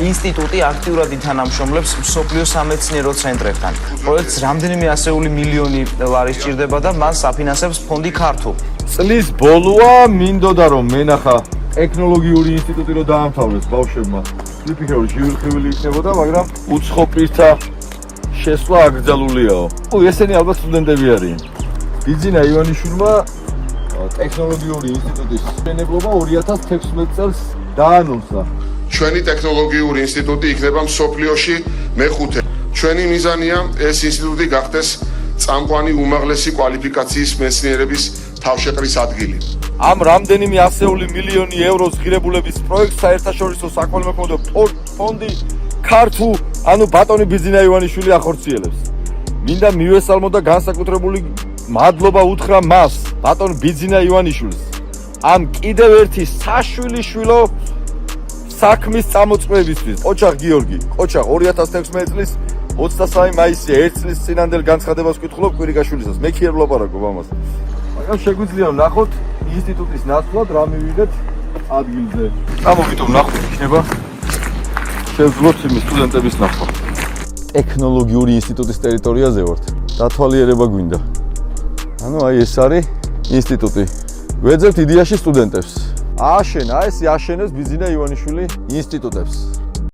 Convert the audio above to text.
ინსტიტუტი აქტიურად ითანამშრომლებს მსოფლიო სამეცნიერო ცენტრებთან. პროექტს რამდენიმე ასეული მილიონი ლარი სჭირდება და მას საფინანსებს ფონდი ქართულ. წლის ბოლოა მინდოდა რომ მენახა ტექნოლოგიური ინსტიტუტი რომ დაამთავრეს ბავშვებმა. ვიფიქრე რომ ჟიურხივილი იქნებოდა, მაგრამ უცხო პირთა შესვლა აკრძალულიაო. ესენი ალბათ სტუდენტები არიან. ბიძინა ივანიშვილმა ტექნოლოგიური ინსტიტუტის მშენებლობა 2016 წელს დაანონსა. ჩვენი ტექნოლოგიური ინსტიტუტი იქნება მსოფლიოში მეხუთე. ჩვენი მიზანია ეს ინსტიტუტი გახდეს წამყვანი უმაღლესი კვალიფიკაციის მეცნიერების თავშეყრის ადგილი. ამ რამდენიმე ასეული მილიონი ევროს ღირებულების პროექტს საერთაშორისო საქველმოქმედო ფონდი ქართულ ანუ ბატონი ბიძინა ივანიშვილი ახორციელებს. მინდა მივესალმო და განსაკუთრებული მადლობა უთხრა მას, ბატონ ბიძინა ივანიშვილს. ამ კიდევ ერთი საშვილიშვილო საქმის წამოწყებისთვის. ოჩახ გიორგი, ოჩახ 2016 წლის 23 მაისია 1 წლის წინანდელ განცხადებას ვკითხულობ კვირიკაშვილისას. მე კი არ ვლაპარაკობ ამას. მაგრამ შეგვიძლია ნახოთ ინსტიტუტის ნაცვლად რა მივიღეთ ადგილზე. გამოგიტომ ნახოთ იქნება შევძლოთ იმის სტუდენტების ნახვა. ტექნოლოგიური ინსტიტუტის ტერიტორიაზე ვართ. დათვალიერება გვინდა. ანუ აი ეს არის ინსტიტუტი. ვეძებთ იდეაში სტუდენტებს. აშენებს ბიძინა ივანიშვილი ინსტიტუტებს.